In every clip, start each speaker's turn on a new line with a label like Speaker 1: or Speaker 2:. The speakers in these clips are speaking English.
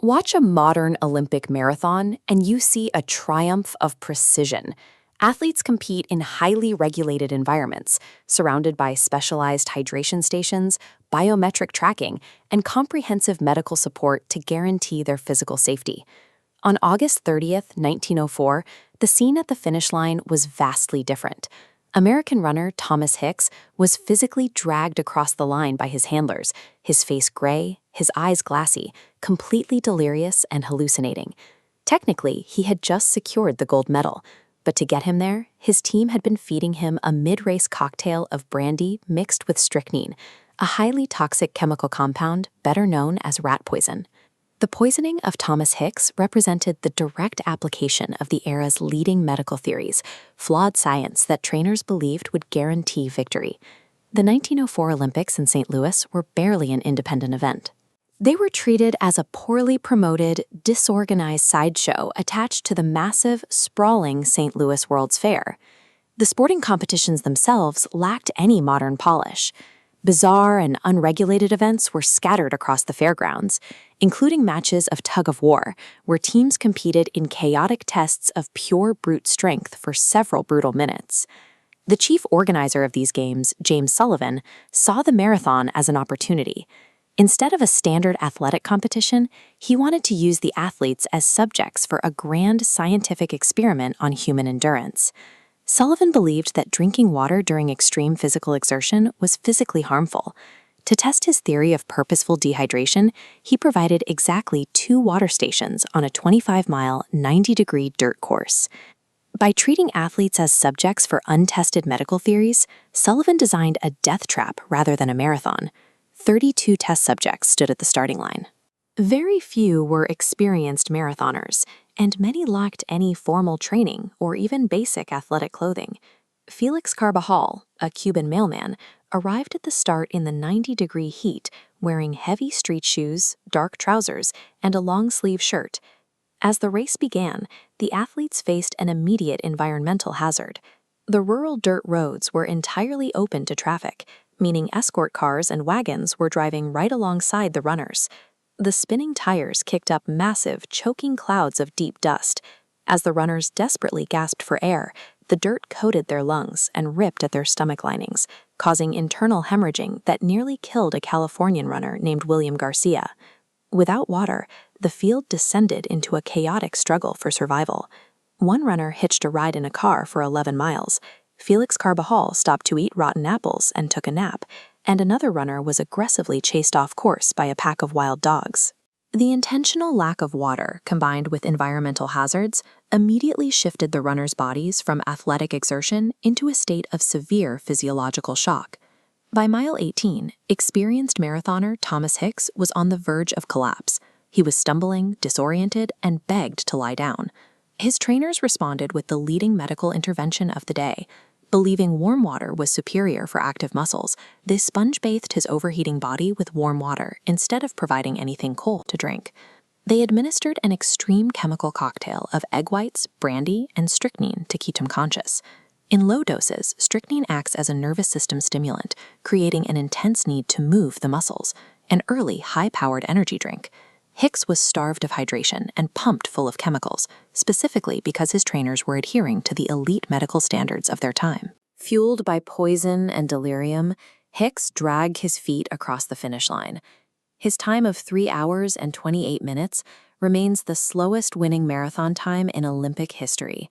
Speaker 1: Watch a modern Olympic marathon and you see a triumph of precision. Athletes compete in highly regulated environments, surrounded by specialized hydration stations, biometric tracking, and comprehensive medical support to guarantee their physical safety. On August 30th, 1904, the scene at the finish line was vastly different. American runner Thomas Hicks was physically dragged across the line by his handlers, his face gray, his eyes glassy, completely delirious and hallucinating. Technically, he had just secured the gold medal, but to get him there, his team had been feeding him a mid-race cocktail of brandy mixed with strychnine, a highly toxic chemical compound better known as rat poison. The poisoning of Thomas Hicks represented the direct application of the era's leading medical theories, flawed science that trainers believed would guarantee victory. The 1904 Olympics in St. Louis were barely an independent event. They were treated as a poorly promoted, disorganized sideshow attached to the massive, sprawling St. Louis World's Fair. The sporting competitions themselves lacked any modern polish. Bizarre and unregulated events were scattered across the fairgrounds, including matches of tug-of-war, where teams competed in chaotic tests of pure brute strength for several brutal minutes. The chief organizer of these games, James Sullivan, saw the marathon as an opportunity. Instead of a standard athletic competition, he wanted to use the athletes as subjects for a grand scientific experiment on human endurance. Sullivan believed that drinking water during extreme physical exertion was physically harmful. To test his theory of purposeful dehydration, he provided exactly 2 water stations on a 25-mile, 90-degree dirt course. By treating athletes as subjects for untested medical theories, Sullivan designed a death trap rather than a marathon. 32 test subjects stood at the starting line. Very few were experienced marathoners, and many lacked any formal training or even basic athletic clothing. Felix Carbajal, a Cuban mailman, arrived at the start in the 90-degree heat wearing heavy street shoes, dark trousers, and a long-sleeve shirt. As the race began, the athletes faced an immediate environmental hazard. The rural dirt roads were entirely open to traffic, meaning escort cars and wagons were driving right alongside the runners. The spinning tires kicked up massive, choking clouds of deep dust. As the runners desperately gasped for air, the dirt coated their lungs and ripped at their stomach linings, causing internal hemorrhaging that nearly killed a Californian runner named William Garcia. Without water, the field descended into a chaotic struggle for survival. One runner hitched a ride in a car for 11 miles. Felix Carbajal stopped to eat rotten apples and took a nap, and another runner was aggressively chased off course by a pack of wild dogs. The intentional lack of water, combined with environmental hazards, immediately shifted the runners' bodies from athletic exertion into a state of severe physiological shock. By mile 18, experienced marathoner Thomas Hicks was on the verge of collapse. He was stumbling, disoriented, and begged to lie down. His trainers responded with the leading medical intervention of the day. Believing warm water was superior for active muscles, they sponge-bathed his overheating body with warm water instead of providing anything cold to drink. They administered an extreme chemical cocktail of egg whites, brandy, and strychnine to keep him conscious. In low doses, strychnine acts as a nervous system stimulant, creating an intense need to move the muscles, an early, high-powered energy drink. Hicks was starved of hydration and pumped full of chemicals, specifically because his trainers were adhering to the elite medical standards of their time. Fueled by poison and delirium, Hicks dragged his feet across the finish line. His time of 3 hours and 28 minutes remains the slowest winning marathon time in Olympic history.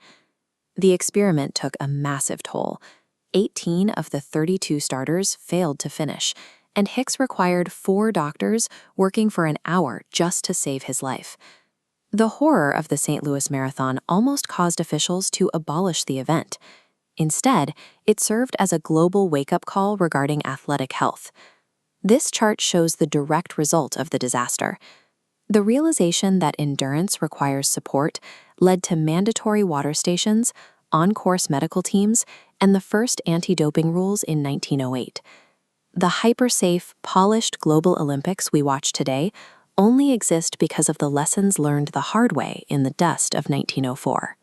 Speaker 1: The experiment took a massive toll. 18 of the 32 starters failed to finish, and Hicks required 4 doctors working for an hour just to save his life. The horror of the St. Louis Marathon almost caused officials to abolish the event. Instead, it served as a global wake-up call regarding athletic health. This chart shows the direct result of the disaster. The realization that endurance requires support led to mandatory water stations, on-course medical teams, and the first anti-doping rules in 1908. The hyper-safe, polished global Olympics we watch today only exist because of the lessons learned the hard way in the dust of 1904.